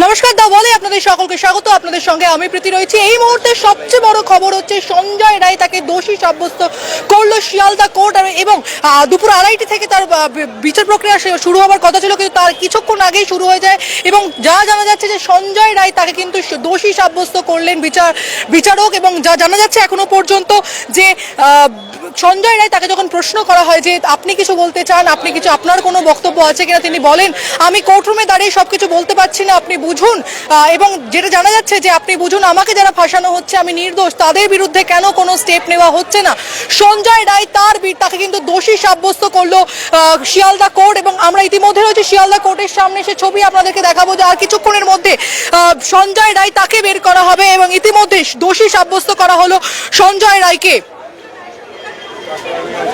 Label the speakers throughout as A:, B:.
A: নমস্কার দা বলে আপনাদের সকলকে স্বাগত। আপনাদের সঙ্গে আমি প্রীতি রয়েছি। এই মুহূর্তে সবচেয়ে বড় খবর হচ্ছে সঞ্জয় রায় তাকে দোষী সাব্যস্ত করলো শিয়ালদা কোর্ট এবং দুপুর 2:30 থেকে তার বিচার প্রক্রিয়া শুরু হওয়ার কথা ছিল, কিন্তু তার কিছুক্ষণ আগেই শুরু হয়ে যায় এবং যা জানা যাচ্ছে যে সঞ্জয় রায় তাকে কিন্তু দোষী সাব্যস্ত করলেন বিচারক। এবং যা জানা যাচ্ছে এখনো পর্যন্ত যে সঞ্জয় রায় তাকে যখন প্রশ্ন করা হয় যে আপনি কিছু বলতে চান, আপনি কিছু আপনার কোনো বক্তব্য আছে কিনা, তিনি বলেন আমি কোর্টরুমে দাঁড়িয়ে সবকিছু বলতে পারছি না, আপনি বুঝুন। এবং যেটা জানা যাচ্ছে যে আপনি বুঝুন, আমাকে যারা ফাঁসানো হচ্ছে আমি নির্দোষ, তাদের বিরুদ্ধে কেন কোনো স্টেপ নেওয়া হচ্ছে না। সঞ্জয় রায় তাকে কিন্তু দোষী সাব্যস্ত করলো শিয়ালদা কোর্ট। এবং আমরা ইতিমধ্যে রয়েছে শিয়ালদা কোর্টের সামনে, সে ছবি আপনাদেরকে দেখাবো যে আর কিছুক্ষণের মধ্যে সঞ্জয় রায় তাকে বের করা হবে এবং ইতিমধ্যে দোষী সাব্যস্ত করা হলো সঞ্জয় রায়কে।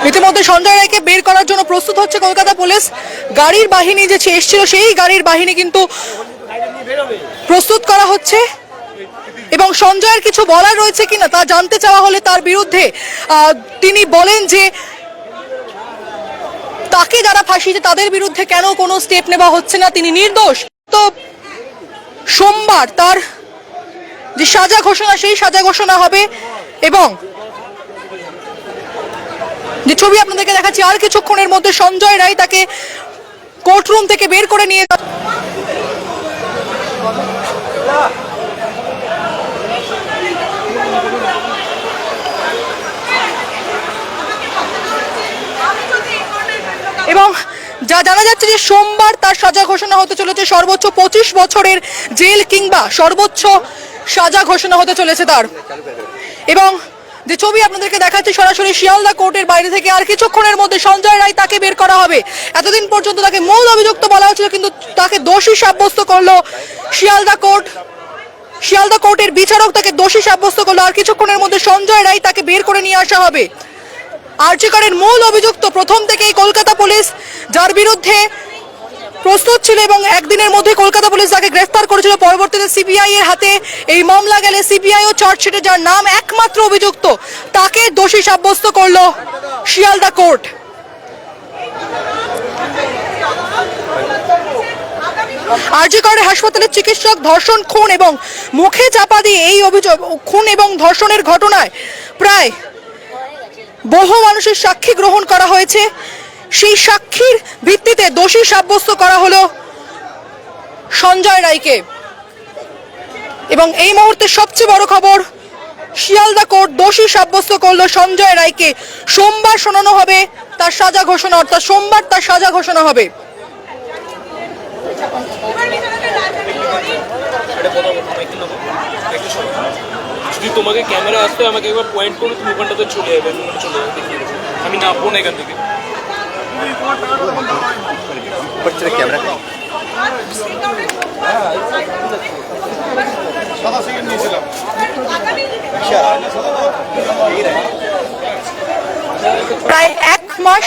A: ইতিমধ্যে সঞ্জয় রায়কে বের করার জন্য প্রস্তুত হচ্ছে কলকাতা পুলিশ। গাড়ির বাহিনী যে এসেছিল সেই গাড়ির বাহিনী কিন্তু প্রস্তুত করা হচ্ছে এবং সঞ্জয়ের কিছু বলার রয়েছে কিনা তা জানতে চাওয়া হলে তার বিরুদ্ধে তিনি বলেন যে তাকে যারা ফাঁসিয়েছে তাদের বিরুদ্ধে কেন কোনো স্টেপ নেওয়া হচ্ছে না, তিনি নির্দোষ। তো সোমবার তার যে সাজা ঘোষণা, সেই সাজা ঘোষণা হবে এবং যে ছবি আপনাদেরকে দেখাচ্ছি আর কিছুক্ষণের মধ্যে সঞ্জয় রায় তাকে কোর্টরুম থেকে বের করে নিয়ে এবং যা জানা যাচ্ছে যে সোমবার তার সাজা ঘোষণা হতে চলেছে। সর্বোচ্চ 25 বছরের জেল কিংবা সর্বোচ্চ সাজা ঘোষণা হতে চলেছে তার। এবং যে ছবি আপনাদেরকে দেখাচ্ছি সরাসরি শিয়ালদা কোর্টের বাইরে থেকে, আর কিছুক্ষণের মধ্যে সঞ্জয় রায় তাকে বের করা হবে। এতদিন পর্যন্ত তাকে মূল অভিযুক্ত বলা হচ্ছিল, কিন্তু তাকে দোষী সাব্যস্ত করলো শিয়ালদা কোর্ট। শিয়ালদা কোর্টের বিচারক তাকে দোষী সাব্যস্ত করলো। আর কিছুক্ষণের মধ্যে সঞ্জয় রায় তাকে বের করে নিয়ে আসা হবে। আরজি করের মূল অভিযুক্ত প্রথম থেকেই কলকাতা পুলিশ যার বিরুদ্ধে প্রস্তুত ছিল এবং একদিনের মধ্যে কলকাতা পুলিশ তাকে গ্রেফতার করেছিল। পরবর্তীতে সিবিআই এর হাতে এই মামলা গেলে সিবিআইও চার্জশিটে যার নাম একমাত্র অভিযুক্ত তাকে দোষী সাব্যস্ত করলো শিয়ালদা কোর্ট। আরজি করের হাসপাতালের চিকিৎসক ধর্ষণ, খুন এবং মুখে চাপা দিয়ে এই অভিযোগ খুন এবং ধর্ষণের ঘটনায় প্রায় বহু মানুষের সাক্ষী গ্রহণ করা হয়েছে। সেই সাক্ষীর ভিত্তিতে দোষী সাব্যস্ত করা হলো সঞ্জয় রায়কে। এবং এই মুহূর্তে সবচেয়ে বড় খবর, শিয়ালদা কোর্ট দোষী সাব্যস্ত করলো সঞ্জয় রায়কে। সোমবার শোনানো হবে তার সাজা ঘোষণা, অর্থাৎ সোমবার তার সাজা ঘোষণা হবে।
B: যদি তোমাকে ক্যামেরা আসতে আমাকে একবার পয়েন্ট করে তুমি ওখানটাতে চলে যাবে, আমি নামবো না এখান থেকে।
A: ক্যামেরা প্রায় 1 মাস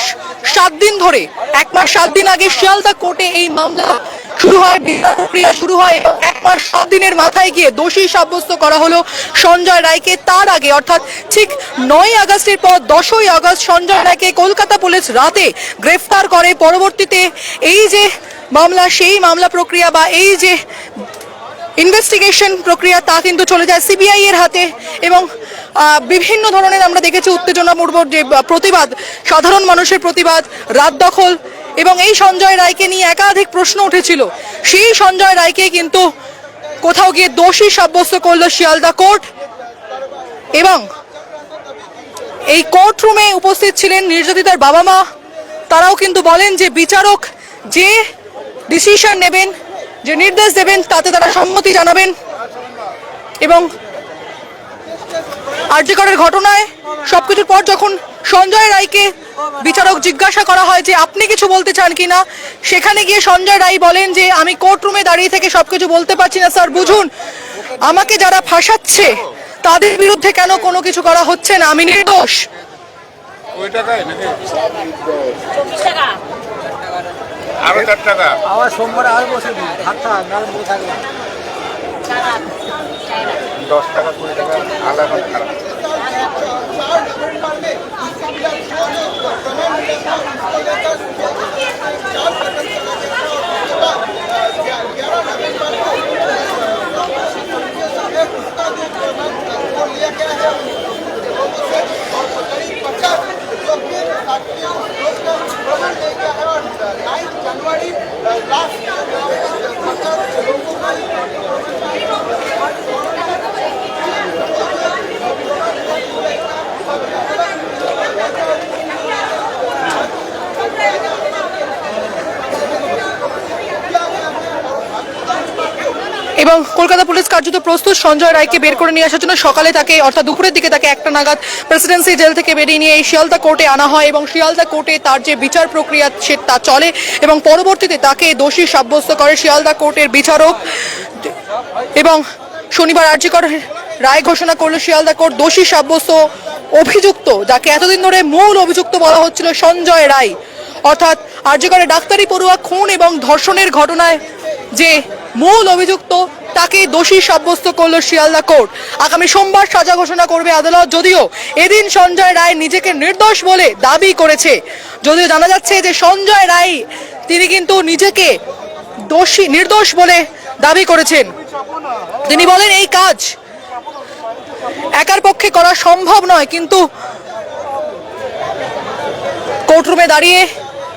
A: 7 দিন ধরে, 1 মাস 7 দিন আগে শিয়ালদা কোর্টে এই মামলা শুরু হয়, বিচার প্রক্রিয়া শুরু হয়। 1 মাস 7 দিনের মাথায় গিয়ে দোষী সাব্যস্ত করা হলো সঞ্জয় রায়কে। তার আগে অর্থাৎ ঠিক 9ই আগস্টের পর 10ই আগস্ট সঞ্জয় রায়কে কলকাতা পুলিশ রাতে গ্রেফতার করে। পরবর্তীতে এই যে মামলা, সেই মামলা প্রক্রিয়া বা এই যে ইনভেস্টিগেশন প্রক্রিয়া তা কিন্তু চলে যায় সিবিআই এর হাতে। এবং বিভিন্ন ধরনের আমরা দেখেছি উত্তেজনাপূর্ব যে প্রতিবাদ, সাধারণ মানুষের প্রতিবাদ, রাত দখল এবং এই সঞ্জয় রায়কে নিয়ে একাধিক প্রশ্ন উঠেছিল। সেই সঞ্জয় রায়কে কিন্তু কোথাও গিয়ে দোষী সাব্যস্ত করলো শিয়ালদা কোর্ট। এবং এই কোর্টরুমে উপস্থিত ছিলেন নির্যাতিতার বাবা মা। তারাও কিন্তু বলেন যে বিচারক যে ডিসিশন নেবেন, যে নির্দেশ দেবেন তাতে তারা সম্মতি জানাবেন। এবং আরজি করের ঘটনায় সবকিছুর পর যখন সঞ্জয় রায়কে বিচারক জিজ্ঞাসা করা হয় যে আপনি কিছু বলতে চান কিনা, সেখানে গিয়ে সঞ্জয় রায় বলেন যে আমি কোর্টরুমে দাঁড়িয়ে থেকে সবকিছু বলতে পারছি না স্যার, বুঝুন, আমাকে যারা ফাঁসাচ্ছে তাদের বিরুদ্ধে কেন কোনো কিছু করা হচ্ছে না, আমি নির্দোষ।
C: আরো 4 টাকা
D: আবার সোমবারে আর বসে দিন, হাতটা নাল মুখে থাকবে
C: 10 টাকা 20 টাকা আলাদা খারাপ।
A: এবং কলকাতা পুলিশ কার্যত প্রস্তুত সঞ্জয় রায়কে বের করে নিয়ে আসার জন্য। সকালে তাকে অর্থাৎ দুপুরের দিকে তাকে 1টা নাগাদ প্রেসিডেন্সি জেল থেকে বেরিয়ে নিয়ে এই শিয়ালদা কোর্টে আনা হয় এবং শিয়ালদা কোর্টে তার যে বিচার প্রক্রিয়া তা চলে এবং পরবর্তীতে তাকে দোষী সাব্যস্ত করে শিয়ালদা কোর্টের বিচারক এবং শনিবার আরজি কর রায় ঘোষণা করলো শিয়ালদা কোর্ট। দোষী সাব্যস্ত অভিযুক্ত, যাকে এতদিন ধরে মূল অভিযুক্ত বলা হচ্ছিল সঞ্জয় রায়, অর্থাৎ আরজি করে ডাক্তারি পড়ুয়া খুন এবং ধর্ষণের ঘটনায় যে মূল অভিযুক্ত, তাকে দোষী সাব্যস্ত করলো শিয়ালদা কোর্ট। আগামী সোমবার সাজা ঘোষণা করবে আদালত। যদিও এদিন সঞ্জয় রায় নিজেকে নির্দোষ বলে দাবি করেছে, যদিও জানা যাচ্ছে যে সঞ্জয় রায় তিনি কিন্তু নিজেকে নির্দোষ বলে দাবি করেছেন। তিনি বলেন এই কাজ একার পক্ষে করা সম্ভব নয়, কিন্তু কোর্টরুমে দাঁড়িয়ে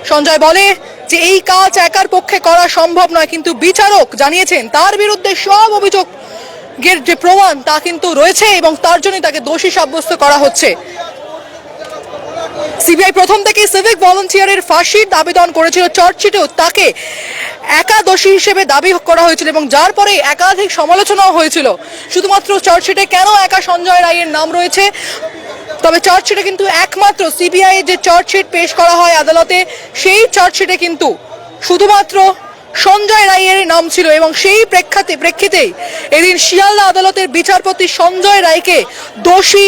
A: সঞ্জয় বলে যে এই কাজ একার পক্ষে করা সম্ভব নয়, কিন্তু বিচারক জানিয়েছেন তার বিরুদ্ধে সব অভিযোগের যে প্রমাণ তা কিন্তু রয়েছে এবং তার জন্যই তাকে দোষী সাব্যস্ত করা হচ্ছে। সিবিআই প্রথম থেকে সিভিক ভলান্টিয়ারের ফাঁসির আবেদন করেছিল, চার্জশিটেও তাকে একা দোষী হিসেবে দাবি করা হয়েছিল এবং যার পরে একাধিক সমালোচনাও হয়েছিল। শুধুমাত্র চার্জশিটে কেন একা সঞ্জয় রায়ের নাম রয়েছে, তবে চার্জশিটে কিন্তু একমাত্র সিবিআই যে চার্জশিট পেশ করা হয় আদালতে, সেই চার্জশিটে কিন্তু শুধুমাত্র সঞ্জয় রায়ের নাম ছিল এবং সেই প্রেক্ষিতেই এদিন শিয়ালদা আদালতের বিচারপতি সঞ্জয় রায়কে দোষী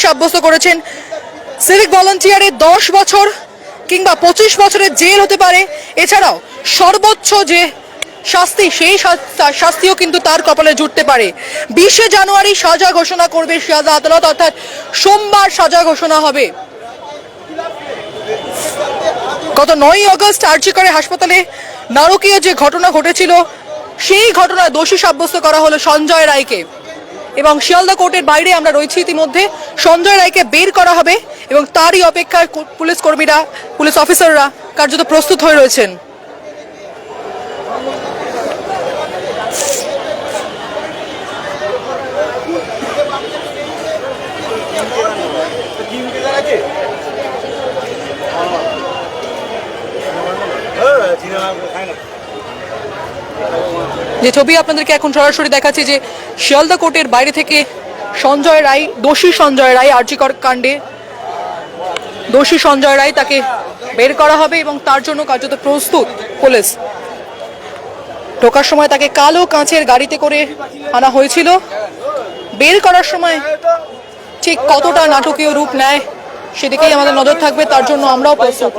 A: সাব্যস্ত করেছেন। সিভিক ভলান্টিয়ারে 10 বছর কিংবা 25 বছরের জেল হতে পারে, এছাড়াও সর্বোচ্চ যে শাস্তি সেই শাস্তিও কিন্তু তার কপালে জুটতে পারে। 20শে জানুয়ারি সাজা ঘোষণা করবে শিয়ালদা আদালত, অর্থাৎ সোমবার সাজা ঘোষণা হবে। গত 9ই আগস্ট আরজি করে হাসপাতালে নারকীয় যে ঘটনা ঘটেছিল, সেই ঘটনায় দোষী সাব্যস্ত করা হলো সঞ্জয় রায়কে এবং শিয়ালদা কোর্টের বাইরে আমরা রয়েছি। ইতিমধ্যে সঞ্জয় রায়কে বের করা হবে এবং তারই অপেক্ষায় পুলিশ কর্মীরা, পুলিশ অফিসাররা কার্যত প্রস্তুত হয়ে রয়েছেন। যে ছবি আপনাদেরকে এখন সরাসরি দেখাচ্ছি যে শিয়ালদা কোর্টের বাইরে থেকে সঞ্জয় রায়, দোষী সঞ্জয় রায়, আরজি কর কাণ্ডে দোষী সঞ্জয় রায়, তাকে বের করা হবে এবং তার জন্য কার্যত প্রস্তুত পুলিশ। ঢোকার সময় তাকে কালো কাঁচের গাড়িতে করে আনা হয়েছিল। বের করার সময় ঠিক কতটা নাটকীয় রূপ নেয় সেদিকেই আমাদের নজর থাকবে, তার জন্য আমরাও প্রস্তুত।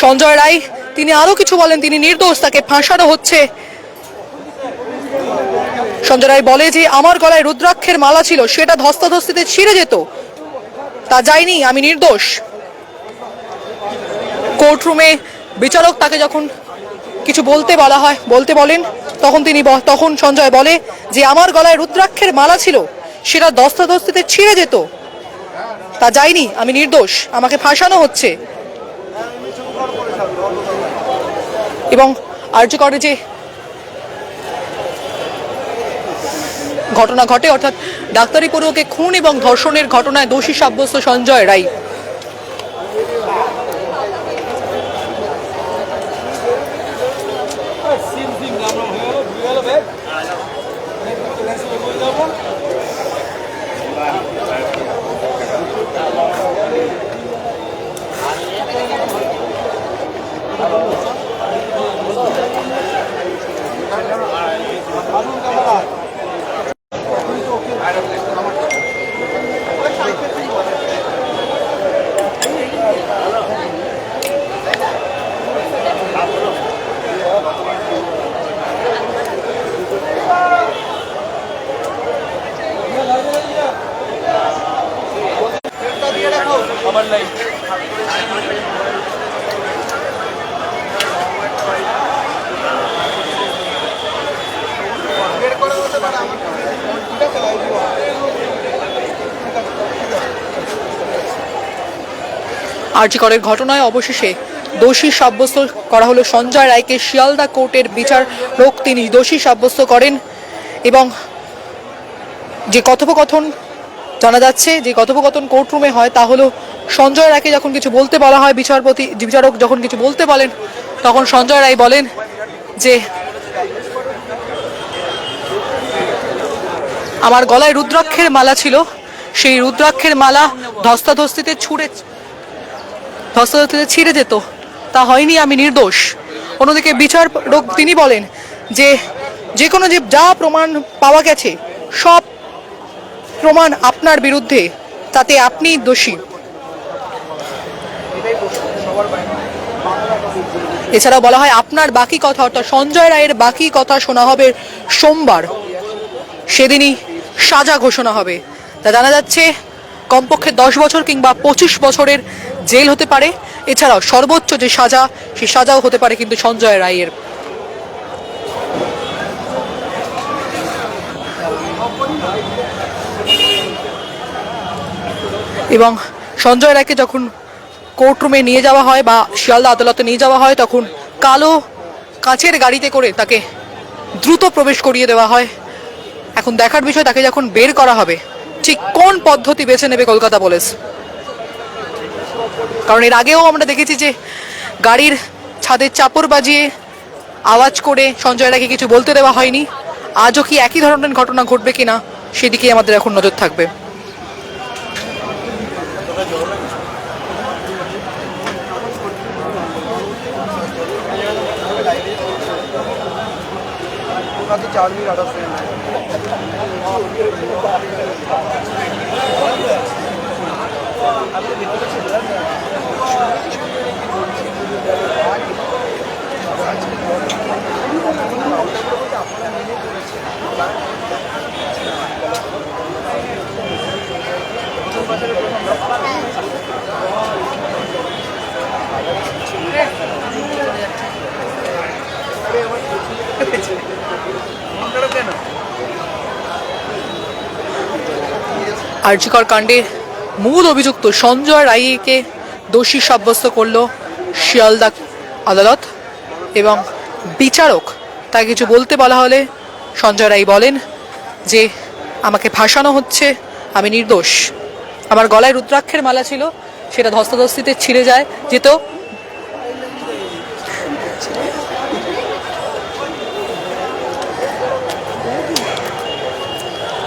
A: সঞ্জয় রায় তিনি আরো কিছু বলেন, তিনি নির্দোষ, তাকে ফাঁসানো হচ্ছে। সঞ্জয় রায় বলে যে আমার গলায় রুদ্রাক্ষের মালা ছিল, সেটা ধস্তাধস্তিতে ছিঁড়ে যেত, তা যায়নি, আমি নির্দোষ। কোর্টরুমে বিচারক তাকে যখন কিছু বলতে বলেন, তখন সঞ্জয় বলে যে আমার গলায় রুদ্রাক্ষের মালা ছিল, সেটা ধস্তাধস্তিতে ছিঁড়ে যেত, তা যায়নি, আমি নির্দোষ, আমাকে ফাঁসানো হচ্ছে। এবং আরজি করে যে ঘটনা ঘটে, অর্থাৎ ডাক্তারি পড়ুয়াকে খুন এবং ধর্ষণের ঘটনায় দোষী সাব্যস্ত সঞ্জয় রায়। আরজি করের ঘটনায় অবশেষে দোষী সাব্যস্ত করা হলো সঞ্জয় রায়কে। শিয়ালদা কোর্টের বিচারক তিনি দোষী সাব্যস্ত করেন এবং যে কথোপকথন জানা যাচ্ছে, যে কথোপকথন কোর্টরুমে হয় তা হলো সঞ্জয় রায়কে যখন কিছু বলতে বলা হয়, বিচারক যখন কিছু বলতে বলেন তখন সঞ্জয় রায় বলেন যে আমার গলায় রুদ্রাক্ষের মালা ছিল, সেই রুদ্রাক্ষের মালা ধস্তাধস্তিতে ছিঁড়ে যেত, তা হয়নি, আমি নির্দোষ। অন্যদিকে বিচারক তিনি বলেন যে কোনো যা প্রমাণ পাওয়া গেছে সব প্রমাণ আপনার বিরুদ্ধে, তাতে আপনি দোষী। এছাড়াও বলা হয় আপনার বাকি কথা, অর্থাৎ সঞ্জয় রায়ের বাকি কথা শোনা হবে সোমবার, সেদিনই সাজা ঘোষণা হবে। তা জানা যাচ্ছে কমপক্ষে 10 বছর কিংবা 25 বছরের জেল হতে পারে। এছাড়াও সর্বোচ্চ যে সাজা, সেই সাজাও হতে পারে কিন্তু সঞ্জয় রায়ের। এবং সঞ্জয় রায়কে যখন কোর্টরুমে নিয়ে যাওয়া হয় বা শিয়ালদা আদালতে নিয়ে যাওয়া হয় তখন কালো কাঁচের গাড়িতে করে তাকে দ্রুত প্রবেশ করিয়ে দেওয়া হয়। এখন দেখার বিষয় তাকে যখন বের করা হবে ঠিক কোন পদ্ধতি বেছে নেবে কলকাতা পুলিশ। কারণ এর আগেও আমরা দেখেছি যে গাড়ির ছাদের চাপড় বাজিয়ে আওয়াজ করে সঞ্জয় রায়কে কিছু বলতে দেওয়া হয়নি। আজও কি একই ধরনের ঘটনা ঘটবে কিনা সেদিকেই আমাদের এখন নজর থাকবে। আরজিকর কাণ্ডে মূল অভিযুক্ত সঞ্জয় রায়কে দোষী সাব্যস্ত করল শিয়ালদা আদালত এবং বিচারক তাকে কিছু বলতে বলা হলে সঞ্জয় রায় বলেন যে আমাকে ফাঁসানো হচ্ছে, আমি নির্দোষ। আমার গলায় রুদ্রাক্ষের মালা ছিল, সেটা ধস্তাধস্তিতে ছিঁড়ে যেত।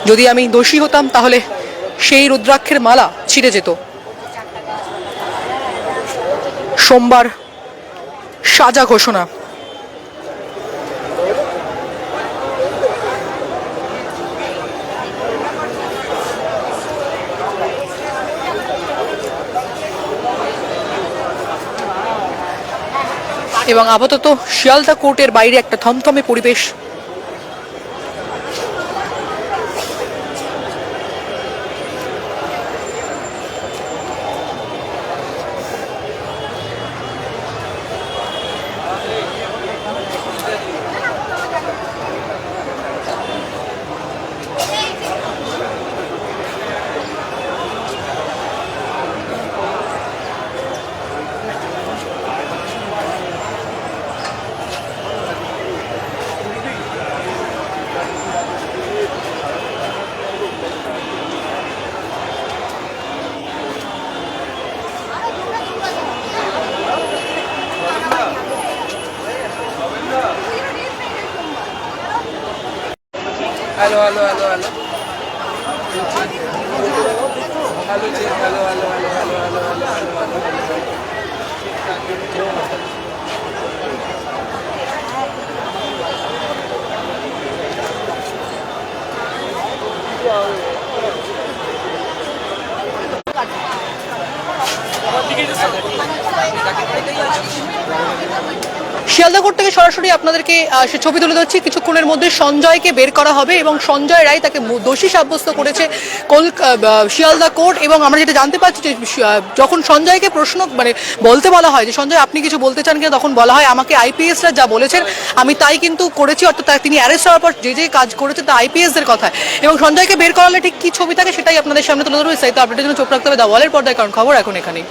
A: যদি আমি দোষী হতাম তাহলে সেই রুদ্রাক্ষের মালা ছিঁড়ে যেত। সোমবার সাজা ঘোষণা। এবং আপাতত শিয়ালদা কোর্টের বাইরে একটা থমথমে পরিবেশ।
D: Hello hello hello hello hello जी hello hello hello hello hello
A: Sealdah court থেকে সরাসরি আপনাদেরকে সে ছবি তুলে ধরছি। কিছুক্ষণের মধ্যে সঞ্জয়কে বের করা হবে এবং সঞ্জয় রায় তাকে দোষী সাব্যস্ত করেছে শিয়ালদা কোর্ট। এবং আমরা যেটা জানতে পারছি যে যখন সঞ্জয়কে প্রশ্ন বলতে বলা হয় যে সঞ্জয় আপনি কিছু বলতে চান কিনা, তখন বলা হয় আমাকে আইপিএসরা যা বলেছেন আমি তাই কিন্তু করেছি। অর্থাৎ তিনি অ্যারেস্ট হওয়ার পর যে কাজ করেছে তা আইপিএসদের কথায়। এবং সঞ্জয়কে বের করালে ঠিক কি ছবি থাকে সেটাই আপনাদের সামনে তুলে ধরবে। তাই তো আপডেটের জন্য চোখ রাখতে হবে দ্য ওয়ালের পর্দায়, কারণ খবর এখন এখানেই।